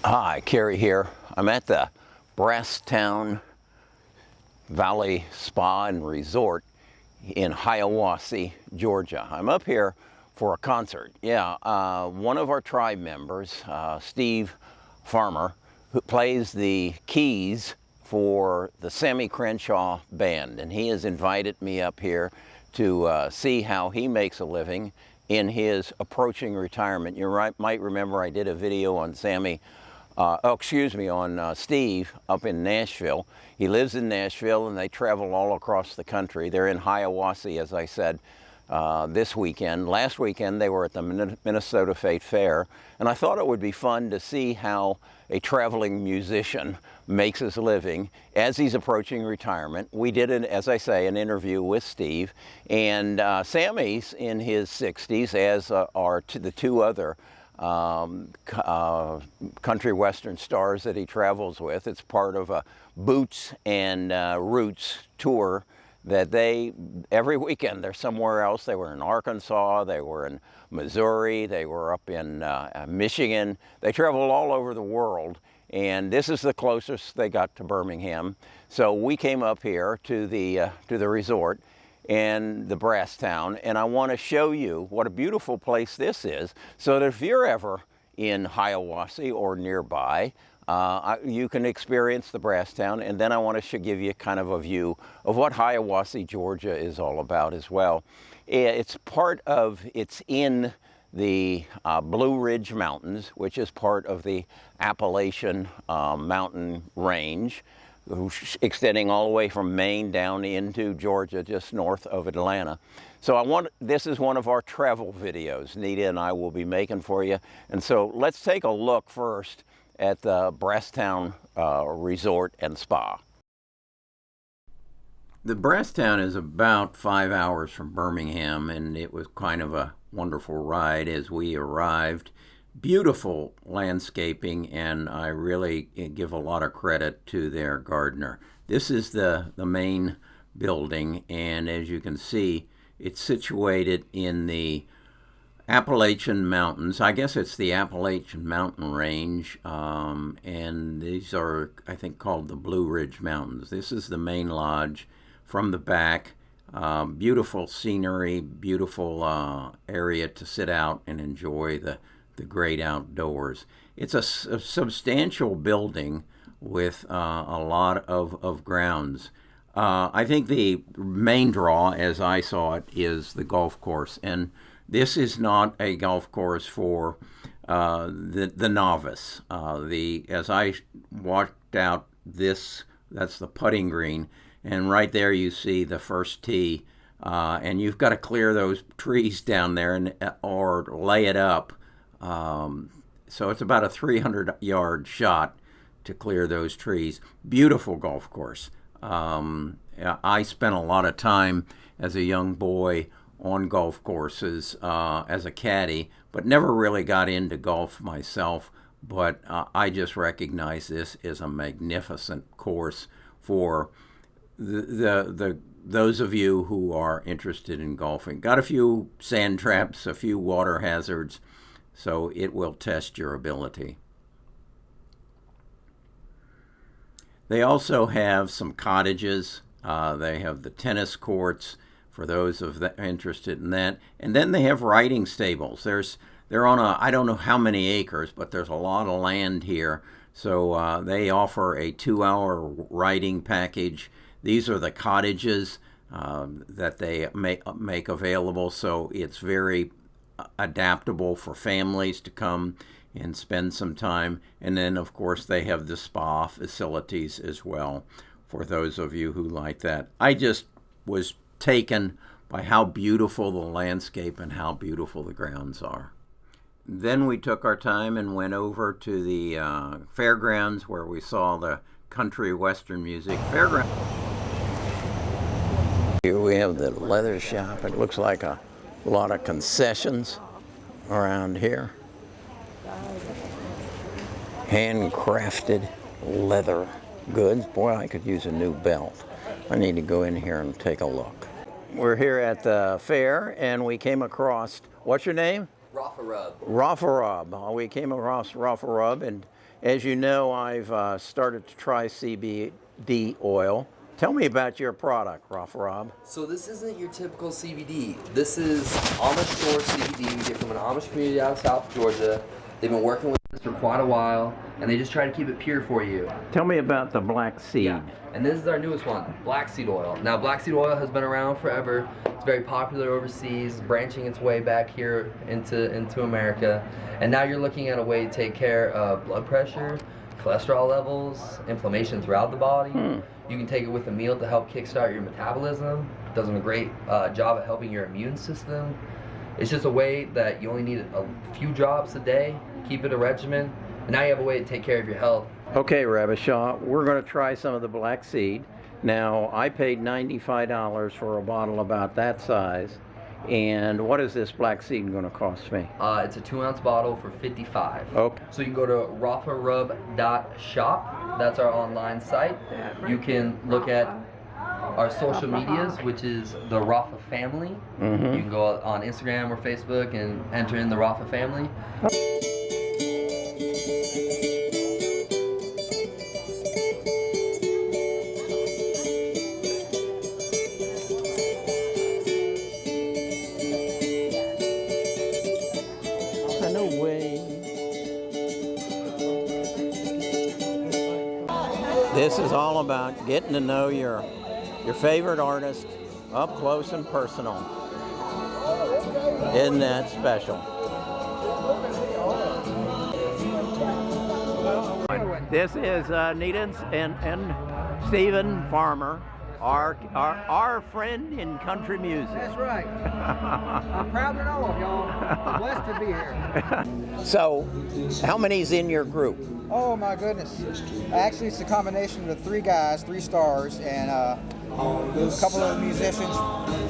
Hi, Kerry here. I'm at the Brasstown Valley Spa and Resort in Hiawassee, Georgia. I'm up here for a concert. One of our tribe members, Steve Farmer, who plays the keys for the Sammy Crenshaw band, and he has invited me up here to see how he makes a living in his approaching retirement. You might remember I did a video on Sammy on Steve up in Nashville. He lives in Nashville and they travel all across the country. They're in Hiawassee, as I said, this weekend. Last weekend they were at the Minnesota State Fair, and I thought it would be fun to see how a traveling musician makes his living as he's approaching retirement. We did, as I say, an interview with Steve, and Sammy's in his 60s, as are the two other country western stars that he travels with. It's part of a Boots and Roots tour that every weekend they're somewhere else. They were in Arkansas, they were in Missouri, they were up in Michigan. They travel all over the world, and this is the closest they got to Birmingham. So we came up here to the resort and the Brasstown, and I want to show you what a beautiful place this is, so that if you're ever in Hiawassee or nearby, you can experience the Brasstown. And then I want to give you kind of a view of what Hiawassee, Georgia is all about as well. It's in the Blue Ridge Mountains, which is part of the Appalachian mountain range, extending all the way from Maine down into Georgia, just north of Atlanta. So this is one of our travel videos Nita and I will be making for you. And so let's take a look first at the Brasstown Resort and Spa. The Brasstown is about 5 hours from Birmingham, and it was kind of a wonderful ride as we arrived. Beautiful landscaping, and I really give a lot of credit to their gardener. This is the main building, and as you can see, it's situated in the Appalachian Mountains. I guess it's the Appalachian Mountain Range, and these are, I think, called the Blue Ridge Mountains. This is the main lodge from the back. Beautiful scenery, beautiful area to sit out and enjoy the great outdoors. It's a substantial building with a lot of grounds. I think the main draw, as I saw it, is the golf course, and this is not a golf course for the novice. As I walked out, that's the putting green, and right there you see the first tee, and you've got to clear those trees down there or lay it up. So it's about a 300-yard shot to clear those trees. Beautiful golf course. I spent a lot of time as a young boy on golf courses as a caddy, but never really got into golf myself. But I just recognize this as a magnificent course for those of you who are interested in golfing. Got a few sand traps, a few water hazards, so it will test your ability. They also have some cottages. They have the tennis courts for those interested in that. And then they have riding stables. They're on I don't know how many acres, but there's a lot of land here. So they offer a 2-hour riding package. These are the cottages that they make available. So it's very adaptable for families to come and spend some time. And then, of course, they have the spa facilities as well for those of you who like that. I just was taken by how beautiful the landscape and how beautiful the grounds are. Then we took our time and went over to the fairgrounds, where we saw the country western music fairground. Here we have the leather shop. It looks like a lot of concessions around here. Handcrafted leather goods. Boy, I could use a new belt. I need to go in here and take a look. We're here at the fair, and we came across, what's your name? Rafa Rub. Rafa Rub. We came across Rafa Rub, and As you know, I've started to try CBD oil. Tell me about your product, Rob. So this isn't your typical CBD. This is Amish Shore CBD we get from an Amish community out of South Georgia. They've been working with us for quite a while, and they just try to keep it pure for you. Tell me about the black seed. Yeah. And this is our newest one, black seed oil. Now, black seed oil has been around forever. It's very popular overseas, branching its way back here into America. And now you're looking at a way to take care of blood pressure, cholesterol levels, inflammation throughout the body. You can take it with a meal to help kickstart your metabolism. It does a great job at helping your immune system. It's just a way that you only need a few drops a day, keep it a regimen, and now you have a way to take care of your health. Okay, Ravishah, we're going to try some of the black seed. Now, I paid $95 for a bottle about that size. And what is this black seed going to cost me? It's a 2-ounce bottle for $55. Okay. So you can go to rafarub.shop. That's our online site. You can look at our social medias, which is the Rafa family. You can go on Instagram or Facebook and enter in the Rafa family. No way. This is all about getting to know your favorite artist up close and personal. Isn't that special? This is Nita and Stephen Farmer, our friend in country music. That's right. I'm proud to know of y'all. I'm blessed to be here. So, how many's in your group? Oh my goodness. Actually, it's a combination of 3 guys, 3 stars, and a couple of musicians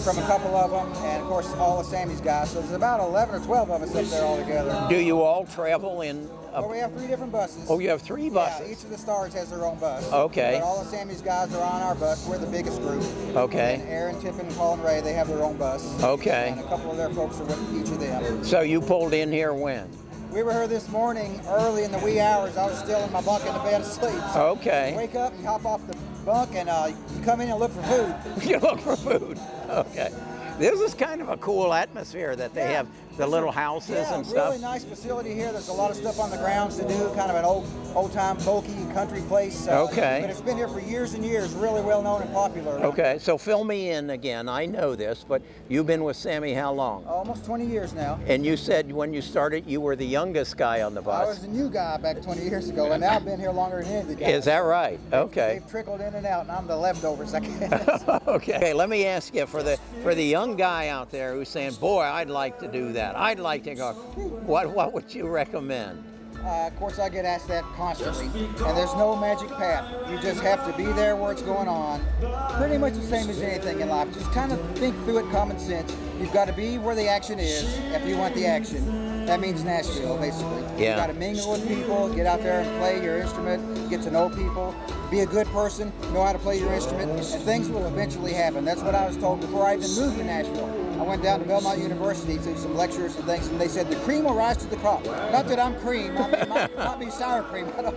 from a couple of them, and of course all of Sammy's guys. So there's about 11 or 12 of us up there all together. Do you all travel in? Well, we have 3 different buses. Oh, you have 3 buses? Yeah, each of the stars has their own bus. Okay. But all of Sammy's guys are on our bus. We're the biggest group. Okay. And Tippin and Collin Raye, they have their own bus. Okay. And a couple of their folks are with each of them. So you pulled in here when? We were here this morning early in the wee hours. I was still in my bunk in the bed asleep. So Okay. wake up and hop off the bunk and you come in and look for food. You look for food. Okay. This is kind of a cool atmosphere that they have the little houses and stuff. Really nice facility here. There's a lot of stuff on the grounds to do, kind of an old-time folky country place. Okay. But it's been here for years and years, really well known and popular. Okay, so fill me in again. I know this, but you've been with Sammy how long? Almost 20 years now. And you said when you started, you were the youngest guy on the bus. I was the new guy back 20 years ago, and now I've been here longer than any of the guys. Is that right? Okay. They've trickled in and out, and I'm the leftovers, I guess. Okay, let me ask you, for the young guy out there who's saying, boy, I'd like to do that. I'd like to go. What would you recommend? Of course, I get asked that constantly, and there's no magic path. You just have to be there where it's going on. Pretty much the same as anything in life. Just kind of think through it, common sense. You've got to be where the action is if you want the action. That means Nashville, basically. Yeah. You've got to mingle with people, get out there and play your instrument, get to know people, be a good person, know how to play your instrument, and things will eventually happen. That's what I was told before I even moved to Nashville. I went down to Belmont University to some lectures and things, and they said the cream will rise to the top. Not that I'm cream, I mean, it might be sour cream, but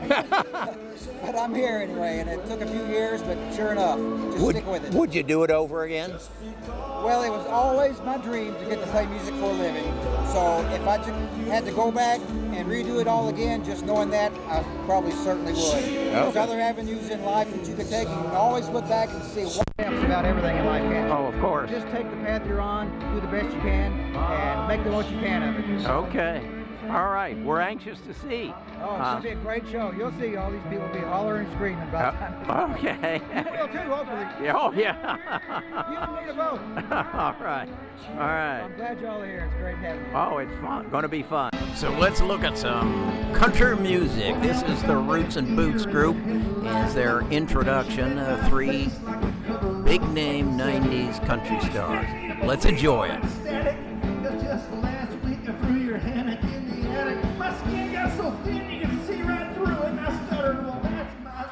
I'm here anyway, and it took a few years, but sure enough, just stick with it. Would you do it over again? Well, it was always my dream to get to play music for a living. So if I had to go back and redo it all again, just knowing that, I probably certainly would. There's other avenues in life that you can take. You can always look back and see what happens about everything in life, can't you? Oh, of course. Just take the path you're on, do the best you can, and make the most you can of it. Okay. All right. We're anxious to see. Oh, it's going to be a great show. You'll see all these people be hollering and screaming about it. Okay. You will too, hopefully. Oh, yeah. You don't need a vote. All right. All right. I'm glad y'all are here. It's great having you. Oh, it's fun. Going to be fun. So let's look at some country music. This is the Roots and Boots group. Is their introduction of 3 big-name 90s country stars. Let's enjoy it. My skin got so thin you can see right through it, and I stuttered, well, that's my...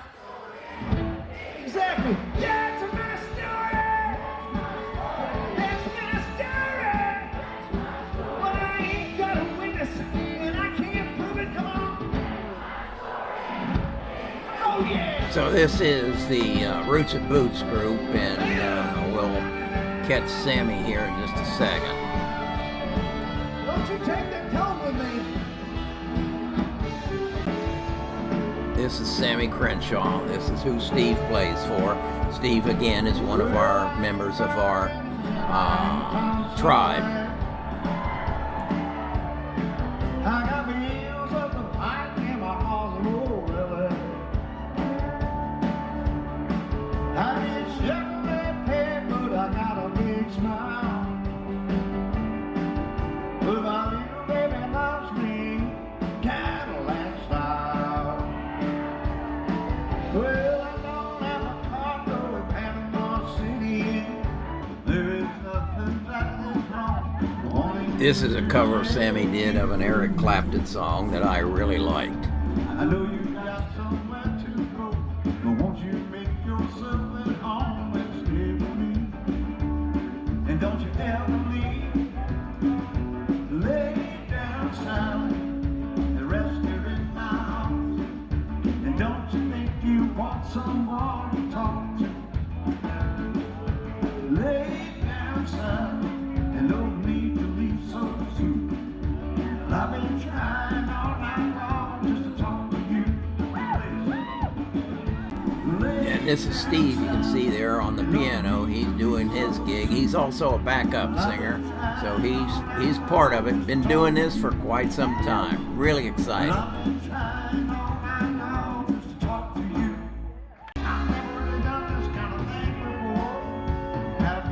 Exactly. That's my story! That's my story! Well, I ain't got a witness, and I can't prove it, come on! So this is the Roots and Boots group, and we'll catch Sammy here in just a second. Don't you take that tone with me. This is Sammy Crenshaw. This is who Steve plays for. Steve, again, is one of our members of our tribe. I got the heels of the pike and my arms are roll really. I get shut that head, but I got a big smile. But my little baby loves me, Cadillac style. Well, I don't have a condo in Panama City. There is nothing that is wrong. This is a cover Sammy did of an Eric Clapton song that I really liked. I know you got somewhere to go, but won't you make yourself at home and stay with me? And don't you ever leave. Lay down silent and rest here in my arms. And don't you think you want someone to talk to? Lay down silent and no need to leave so soon. I've been trying all night long just to talk to you. And this is Steve, you can see there on the piano. He's doing his gig. He's also a backup singer, so he's part of it. Been doing this for quite some time. Really exciting. I've been trying all night long just to talk to you. I've never really done this kind of thing before. Have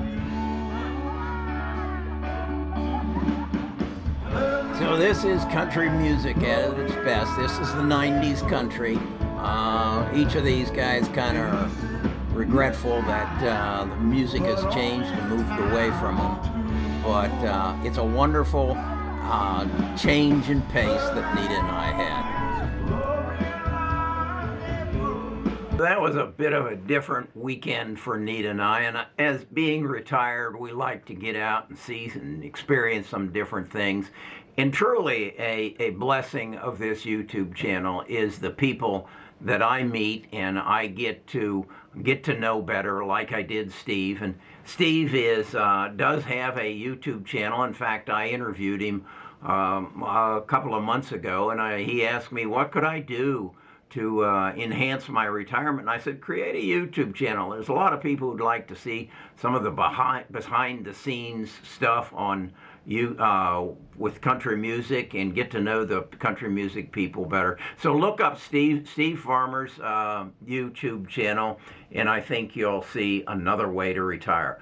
you? So this is country music at its best. This is the 90s country. Each of these guys kind of regretful that the music has changed and moved away from them. But it's a wonderful change in pace that Nita and I had. That was a bit of a different weekend for Nita and I, and as being retired, we like to get out and see and experience some different things. And truly a blessing of this YouTube channel is the people that I meet and I get to know better, like I did Steve. And Steve does have a YouTube channel. In fact, I interviewed him a couple of months ago, and he asked me what could I do to enhance my retirement. And I said, create a YouTube channel. There's a lot of people who'd like to see some of the behind the scenes stuff on with country music and get to know the country music people better. So look up Steve Farmer's YouTube channel, and I think you'll see another way to retire.